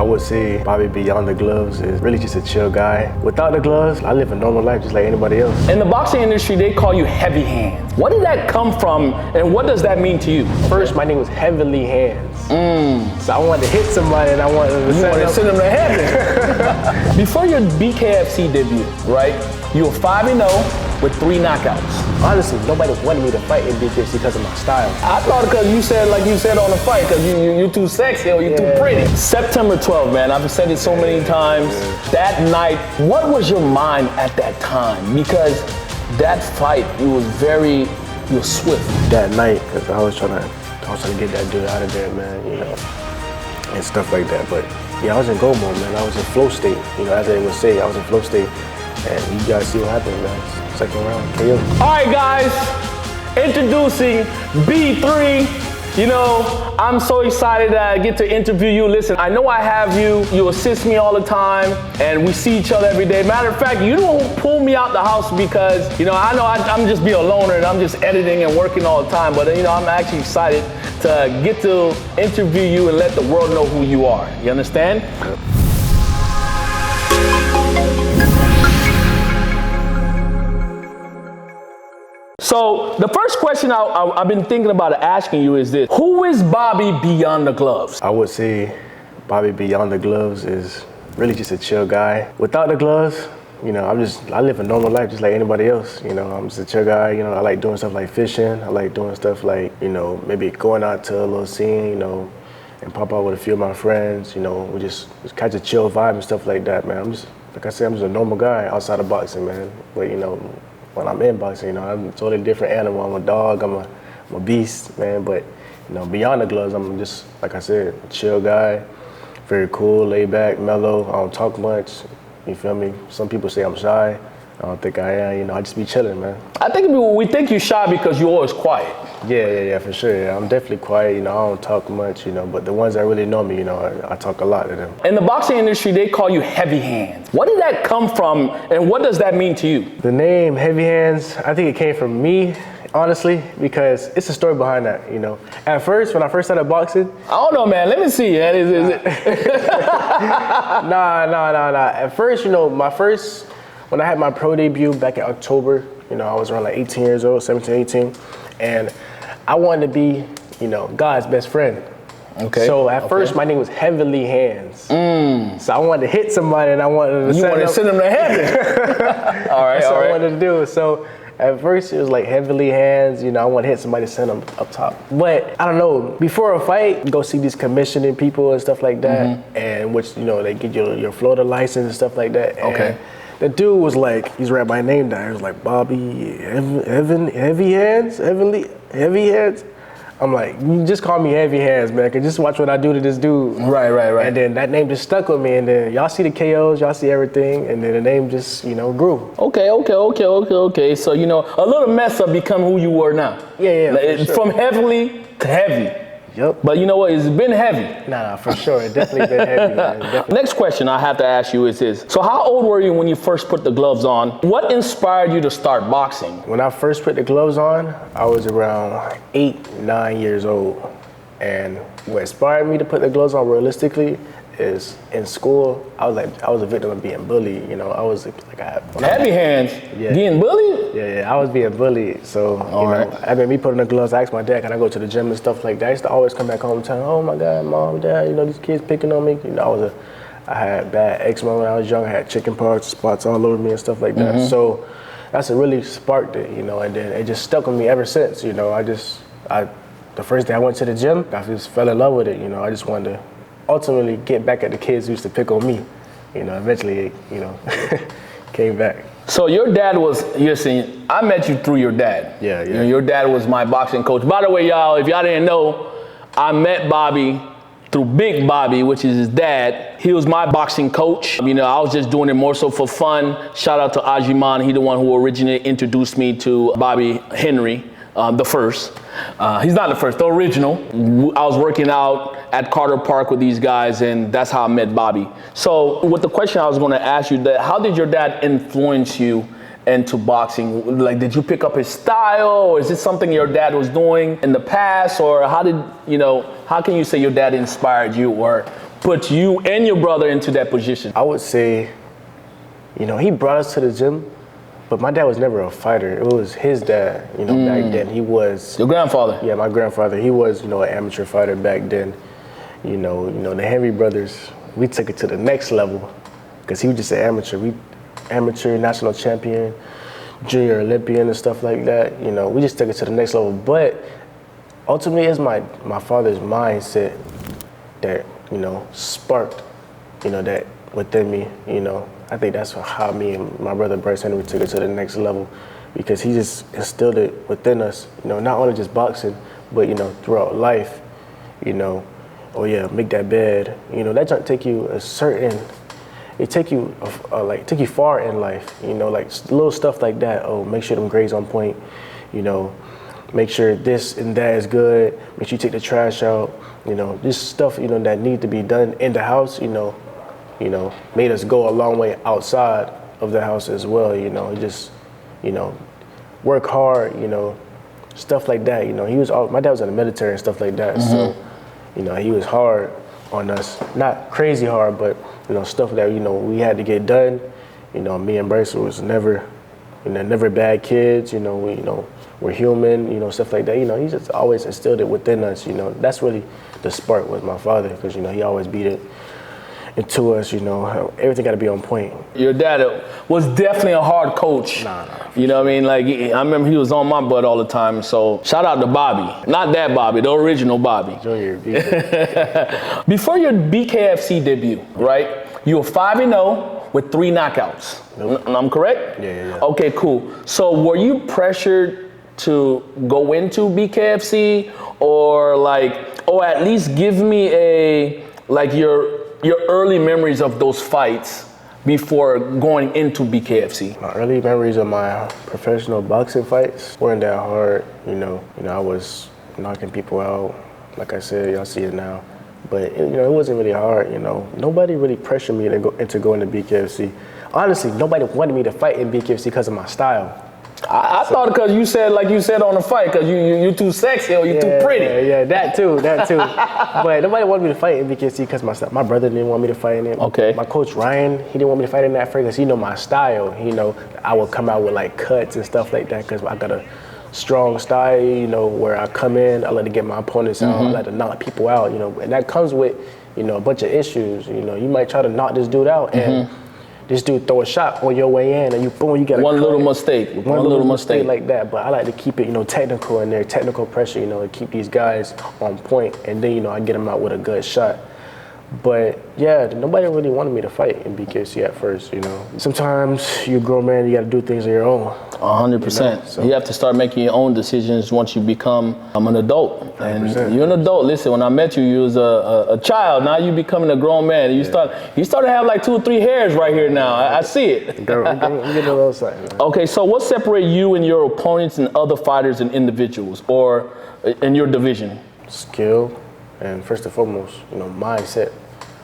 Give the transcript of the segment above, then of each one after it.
I would say Bobby beyond the gloves is really just a chill guy. Without the gloves, I live a normal life just like anybody else. In the boxing industry, they call you heavy hands. What did that come from, and what does that mean to you? First, my name was Heavenly Hands. So I wanted to hit somebody and I wanted to send them to heaven. Before your BKFC debut, right, you were 5-0 with 3 knockouts. Honestly, nobody wanted me to fight in BKFC because of my style. I thought because you said, like you said on the fight, because you're too sexy or you're too pretty. September 12th, man, I've said it so many times. That night, what was your mind at that time? Because that fight, you were swift. That night, because I was trying to get that dude out of there, man, you know, and stuff like that. But yeah, I was in go mode, man. I was in flow state, you know, as they would say, I was in flow state. And you guys see what happened, man. Second round, KO. All right, guys, introducing B3. You know, I'm so excited that I get to interview you. Listen, I know I have you. You assist me all the time, and we see each other every day. Matter of fact, you don't pull me out the house because, you know I'm just being a loner and I'm just editing and working all the time. But, you know, I'm actually excited to get to interview you and let the world know who you are. You understand? So the first question I've been thinking about asking you is this: who is Bobby beyond the gloves? I would say Bobby beyond the gloves is really just a chill guy. Without the gloves, you know, I live a normal life just like anybody else. You know, I'm just a chill guy. You know, I like doing stuff like fishing. I like doing stuff like, you know, maybe going out to a little scene, you know, and pop out with a few of my friends. You know, we just catch a chill vibe and stuff like that, man. I'm just, like I said, I'm just a normal guy outside of boxing, man. But, you know, when I'm in boxing, you know, I'm a totally different animal. I'm a dog, I'm a beast, man. But, you know, beyond the gloves, I'm just, like I said, a chill guy, very cool, laid back, mellow. I don't talk much, you feel me? Some people say I'm shy. I don't think I am, you know, I just be chilling, man. I think we think you're shy because you're always quiet. Yeah, for sure. Yeah. I'm definitely quiet, you know, I don't talk much, you know, but the ones that really know me, you know, I talk a lot to them. In the boxing industry, they call you heavy hands. What did that come from, and what does that mean to you? The name Heavy Hands, I think it came from me, honestly, because it's a story behind that, you know. At first, when I first started boxing. I don't know, man, let me see, man. Is it? Nah. At first, you know, when I had my pro debut back in October, you know, I was around like 18 years old, 17, 18, and I wanted to be, you know, God's best friend. Okay. So at first, my name was Heavenly Hands. So I wanted to hit somebody and I wanted to send them to heaven. All right, That's what I wanted to do. So at first, it was like Heavenly Hands, you know, I want to hit somebody, send them up top. But I don't know, before a fight, you go see these commissioning people and stuff like that, and which, you know, they get your Florida license and stuff like that. Okay. The dude was like, he's writing my name down. He was like, Bobby, Heavy Hands? Heavy Hands? I'm like, you just call me Heavy Hands, man, cause just watch what I do to this dude. Right. And then that name just stuck with me, and then y'all see the KOs, y'all see everything, and then the name just, you know, grew. Okay. So, you know, a little mess up become who you were now. Yeah. Sure. From heavily to heavy. Yep. But you know what? It's been heavy. Nah, for sure. It definitely been heavy, man. Definitely. Next question I have to ask you is this. So how old were you when you first put the gloves on? What inspired you to start boxing? When I first put the gloves on, I was around 8, 9 years old. And what inspired me to put the gloves on realistically is in school, I was a victim of being bullied. You know, I was like Heavy Hands? Yeah. Getting bullied? Yeah, I was being bullied. So, you know, I mean, me putting the gloves, I asked my dad, can I go to the gym and stuff like that? I used to always come back home and tell him, oh my God, Mom, Dad, you know, these kids picking on me. You know, I had bad eczema when I was young. I had chicken pox, spots all over me and stuff like that. So that's what really sparked it, you know, and then it just stuck with me ever since, you know. The first day I went to the gym, I just fell in love with it, you know. I just wanted to ultimately get back at the kids who used to pick on me. You know, eventually it, you know, came back. So your dad I met you through your dad. Yeah. You know, your dad was my boxing coach. By the way, y'all, if y'all didn't know, I met Bobby through Big Bobby, which is his dad. He was my boxing coach. You know, I was just doing it more so for fun. Shout out to Ajiman. He the one who originally introduced me to Bobby Henry, the first. He's not the first, the original. I was working out at Carter Park with these guys, and that's how I met Bobby. So with the question I was going to ask you, how did your dad influence you into boxing? Like, did you pick up his style, or is this something your dad was doing in the past, or how can you say your dad inspired you, or put you and your brother into that position? I would say, you know, he brought us to the gym, but my dad was never a fighter. It was his dad, you know, back then. He was... Your grandfather? Yeah, my grandfather. He was, you know, an amateur fighter back then. You know, the Henry brothers, we took it to the next level because he was just an amateur. Amateur national champion, junior Olympian and stuff like that. You know, we just took it to the next level. But ultimately, it's my father's mindset that, you know, sparked, you know, that within me, you know. I think that's how me and my brother Bryce Henry took it to the next level, because he just instilled it within us, you know, not only just boxing, but, you know, throughout life, you know. Oh yeah, make that bed, you know, that don't take you take you far in life, you know, like little stuff like that. Oh, make sure them grades on point, you know, make sure this and that is good, make sure you take the trash out, you know, just stuff, you know, that need to be done in the house, you know, made us go a long way outside of the house as well, you know, just, you know, work hard, you know, stuff like that, you know. My dad was in the military and stuff like that, so, you know, he was hard on us, not crazy hard, but, you know, stuff that, you know, we had to get done. You know, me and Bryce was never bad kids, you know, we're human, you know, stuff like that. You know, he just always instilled it within us, you know. That's really the spark with my father, because, you know, he always beat it into us, you know, everything got to be on point. Your dad was definitely a hard coach. Nah. You know what I mean? Like, I remember he was on my butt all the time. So shout out to Bobby. Not that Bobby, the original Bobby. Junior. Before your BKFC debut, right, you were 5-0 with 3 knockouts. Nope. I'm correct? Yeah. Okay, cool. So were you pressured to go into BKFC, or at least give me your early memories of those fights before going into BKFC? My early memories of my professional boxing fights weren't that hard. You know, I was knocking people out. Like I said, y'all see it now. But you know, it wasn't really hard. You know, nobody really pressured me into going to BKFC. Honestly, nobody wanted me to fight in BKFC because of my style. I thought because you said, like you said on the fight, because you too sexy or you too pretty. Yeah, that too. But nobody wanted me to fight in BKFC because my brother didn't want me to fight in it. Okay. My coach Ryan, he didn't want me to fight in that fight because he know my style. You know, I would come out with like cuts and stuff like that because I got a strong style, you know, where I come in, I like to get my opponents out, I like to knock people out, you know, and that comes with, you know, a bunch of issues. You know, you might try to knock this dude out and this dude throw a shot on your way in, and you get one little mistake like that. But I like to keep it, you know, technical in there, technical pressure, you know, to keep these guys on point, and then, you know, I get them out with a good shot. But yeah, nobody really wanted me to fight in BKFC at first, you know. Sometimes you're a grown man, you got to do things on your own. 100%. You have to start making your own decisions once you become an adult. 100%. And you're an adult. Listen, when I met you, you was a child. Now you becoming a grown man. You start to have like 2 or 3 hairs right here now. I see it. I'm getting a little something, man. Okay, so what separates you and your opponents and other fighters and individuals, or in your division? Skill, and first and foremost, you know, mindset.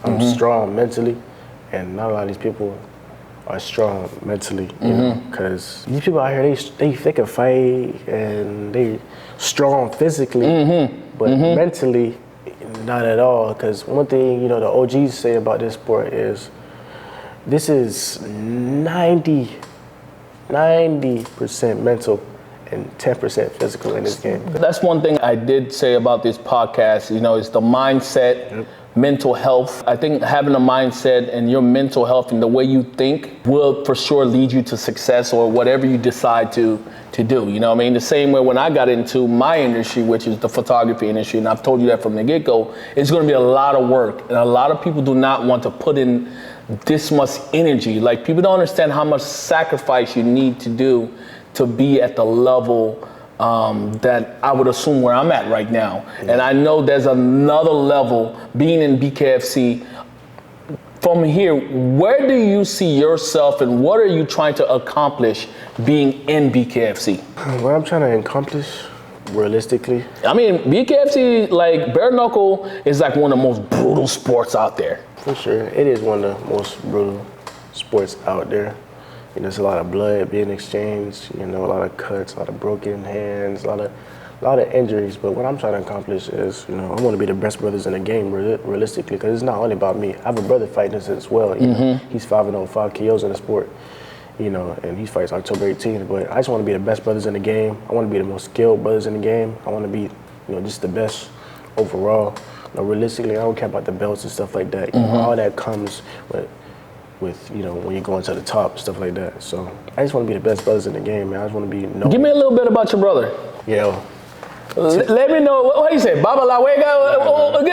I'm strong mentally, and not a lot of these people are strong mentally, you know, because these people out here, they can fight and they strong physically, but mentally, not at all. Because one thing, you know, the OGs say about this sport is this is 90% mental and 10% physical in this game. That's one thing I did say about this podcast, you know, is the mindset, mental health. I think having a mindset and your mental health and the way you think will for sure lead you to success or whatever you decide to do. You know what I mean? The same way when I got into my industry, which is the photography industry, and I've told you that from the get-go, it's going to be a lot of work. And a lot of people do not want to put in this much energy. Like, people don't understand how much sacrifice you need to do to be at the level that I would assume where I'm at right now. And I know there's another level being in BKFC. From here, where do you see yourself and what are you trying to accomplish being in BKFC? What I'm trying to accomplish, realistically, I mean, BKFC, like bare knuckle, is like one of the most brutal sports out there. for sure, it is one of the most brutal sports out there. You know, there's a lot of blood being exchanged, you know, a lot of cuts, a lot of broken hands, a a lot of injuries. But what I'm trying to accomplish is, you know, I want to be the best brothers in the game, realistically, because it's not only about me. I have a brother fighting this as well. You know? He's 5-0, 5 KOs in the sport, you know, and he fights October 18th. But I just want to be the best brothers in the game. I want to be the most skilled brothers in the game. I want to be, you know, just the best overall. You know, realistically, I don't care about the belts and stuff like that. You know, all that comes with, you know, when you're going to the top, stuff like that. So I just want to be the best brothers in the game, man. I just want to be known. Give me a little bit about your brother. Yeah. Let me know, what do you say, Baba La Wega?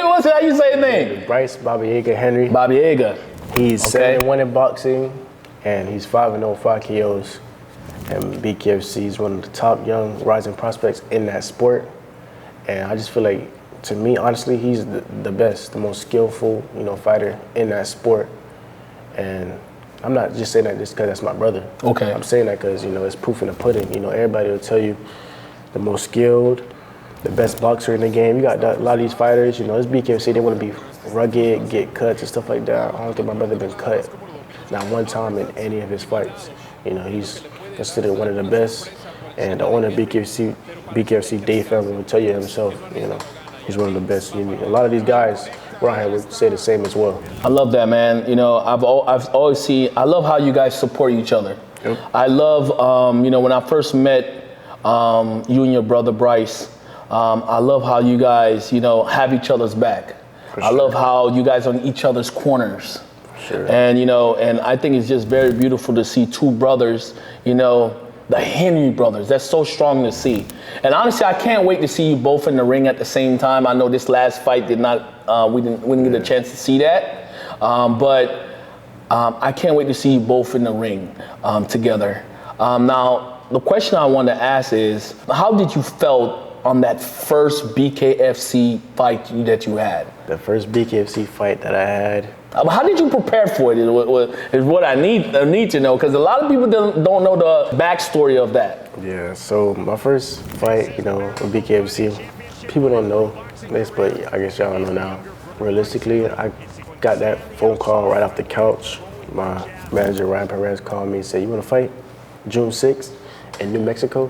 What's how you say his name? Bryce Babiega Henry. Babiega. He's 7-1 in boxing, and he's 5-0, 5 KOs. And BKFC is one of the top young rising prospects in that sport. And I just feel like, to me, honestly, he's the best, the most skillful, you know, fighter in that sport. And I'm not just saying that just because that's my brother. Okay. I'm saying that because, you know, it's proof in the pudding. You know, everybody will tell you the most skilled, the best boxer in the game. You got a lot of these fighters, you know, this BKFC, they want to be rugged, get cuts and stuff like that. I don't think my brother been cut not one time in any of his fights. You know, he's considered one of the best. And the owner of BKFC, Dave family, will tell you himself, you know, he's one of the best. You know, a lot of these guys around here would say the same as well. I love that, man. You know, I've always seen, I love how you guys support each other. Yep. I love, you know, when I first met you and your brother Bryce, I love how you guys, you know, have each other's back. I love how you guys are on each other's corners. Sure. And, you know, and I think it's just very beautiful to see two brothers, you know, the Henry brothers. That's so strong to see. And honestly, I can't wait to see you both in the ring at the same time. I know this last fight did not, we didn't get a chance to see that. But I can't wait to see you both in the ring together. Now, the question I want to ask is, how did you felt on that first BKFC fight that you had? The first BKFC fight that I had. How did you prepare for it is what I need to know, because a lot of people don't know the backstory of that. Yeah, so my first fight, you know, with BKFC, people don't know this, but I guess y'all know now. Realistically, I got that phone call right off the couch. My manager, Ryan Perez, called me and said, "You want to fight June 6th in New Mexico?"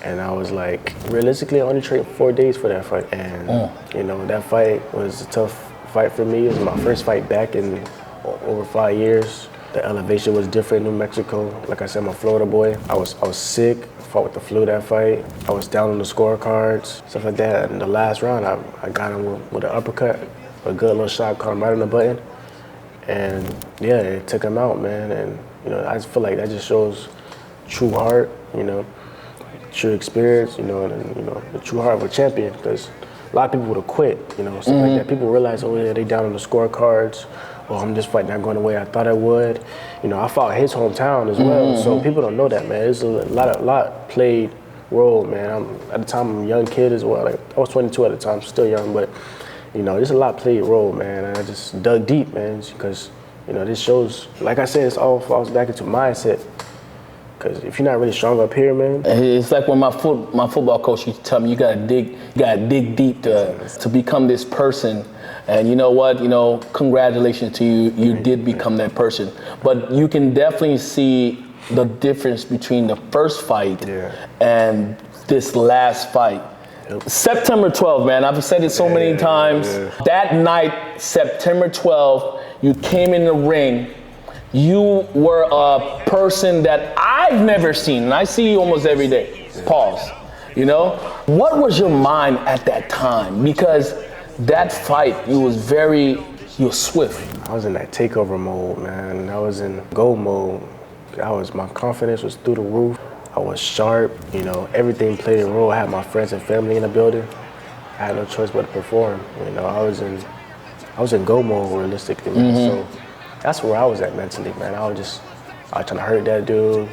And I was like, realistically, I only trained 4 days for that fight. And, you know, that fight was a tough fight for me. It was my first fight back in over 5 years. The elevation was different in New Mexico. Like I said, I'm a Florida boy. I was sick, fought with the flu that fight. I was down on the scorecards, stuff like that. In the last round, I got him with an uppercut, a good little shot, caught him right on the button. And yeah, it took him out, man. And, you know, I just feel like that just shows true heart, you know, true experience, you know, and, you know, the true heart of a champion, because a lot of people would have quit, you know, stuff like that. People realize, oh yeah, they down on the scorecards. Well, I'm just fighting not going the way I thought I would. You know, I fought his hometown as well, so people don't know that, man. There's a lot played role, man. At the time, I'm a young kid as well. Like, I was 22 at the time, still young, but you know, there's a lot played role, man. And I just dug deep, man, because you know, this shows, like I said, it's all falls back into mindset. Because if you're not really strong up here, man. It's like when my football coach used to tell me, you gotta dig deep to become this person. And you know what? You know, congratulations to you. You did become that person. But you can definitely see the difference between the first fight and this last fight. September 12th, man. I've said it so many times. That night, September 12th, you came in the ring. You were a person that I've never seen, and I see you almost every day. Pause. You know? What was your mind at that time? Because that fight, you were swift. I was in that takeover mode, man. I was in go mode. My confidence was through the roof. I was sharp, you know, everything played a role. I had my friends and family in the building. I had no choice but to perform. You know, I was in go mode realistically, man. So that's where I was at mentally, man. I was trying to hurt that dude.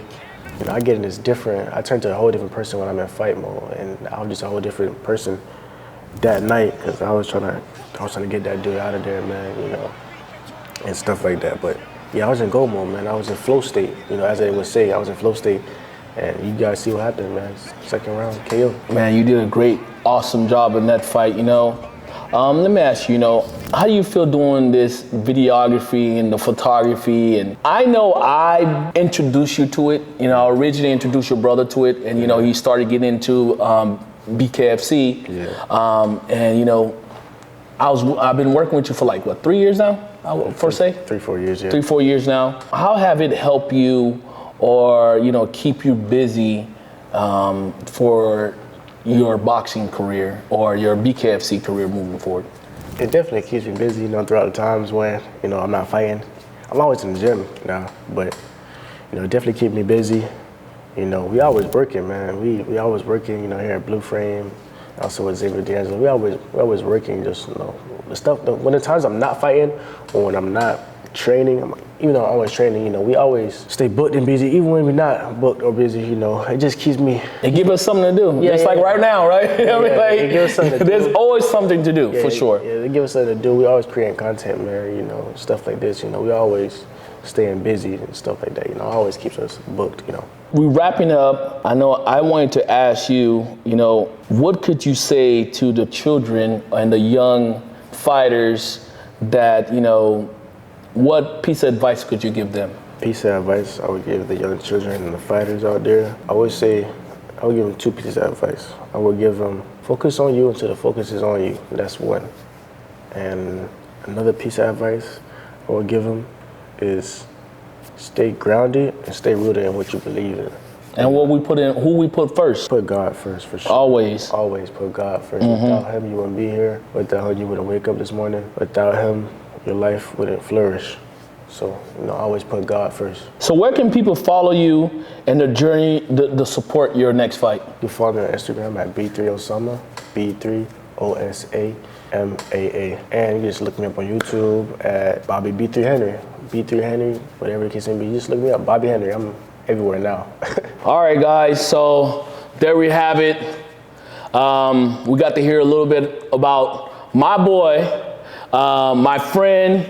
You know, I get in this different, I turn to a whole different person when I'm in fight mode, and I was just a whole different person that night, because I was trying to get that dude out of there, man, you know, and stuff like that. But yeah, I was in go mode, man. I was in flow state, you know, as they would say, I was in flow state. And you guys see what happened, man. Second round, KO. Man, you did a great, awesome job in that fight, you know. Let me ask you, you know, how do you feel doing this videography and the photography? And I know I introduced you to it, you know, originally introduced your brother to it, and, you know, he started getting into BKFC. Yeah. And you know, I've been working with you for like what, 3 years now? I would first say 3-4 years. Yeah. 3-4 years now. How have it helped you, or you know, keep you busy for your boxing career or your BKFC career moving forward? It definitely keeps me busy, you know, throughout the times when, you know, I'm not fighting. I'm always in the gym now, but, you know, it definitely keep me busy. You know, we always working, man. We always working, you know, here at Blue Frame, also with Zavier De'Angelo. We always working, just, you know, the stuff, when the times I'm not fighting or when I'm not training, even though I'm always training, you know, we always stay booked and busy, even when we're not booked or busy, you know, it just keeps me. It gives us something to do. Yeah, it's like right now, right? I mean, like, it gives us something to there's do. always something to do, for sure. Yeah, they give us something to do. We always creating content, man, you know, stuff like this, you know, we always staying busy and stuff like that, you know, always keeps us booked, you know. We're wrapping up. I know I wanted to ask you, you know, what could you say to the children and the young fighters that, you know, what piece of advice could you give them? Piece of advice I would give the young children and the fighters out there, I would say, I would give them 2 pieces of advice. I would give them, focus on you until the focus is on you. That's one. And another piece of advice I would give them is stay grounded and stay rooted in what you believe in. And what we put in, who we put first? Put God first, for sure. Always. Always put God first. Without him, you wouldn't be here. Without him, you wouldn't wake up this morning. Without him, your life wouldn't flourish. So, you know, always put God first. So where can people follow you and the journey to support your next fight? You follow me on Instagram at B3Osama, B3OSAMAA. And you just look me up on YouTube at Bobby B3 Henry. B3 Henry, whatever the case may be, just look me up, Bobby Henry. I'm everywhere now. All right, guys, so there we have it. We got to hear a little bit about my boy, my friend.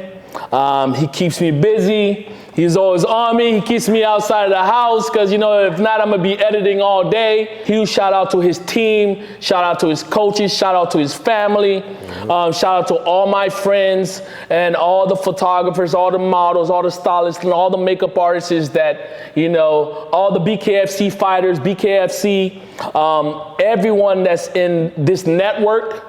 He keeps me busy. He's always on me. He keeps me outside of the house because, you know, if not, I'm going to be editing all day. Huge shout out to his team. Shout out to his coaches. Shout out to his family. Shout out to all my friends and all the photographers, all the models, all the stylists, and all the makeup artists that, you know, all the BKFC fighters, BKFC, everyone that's in this network.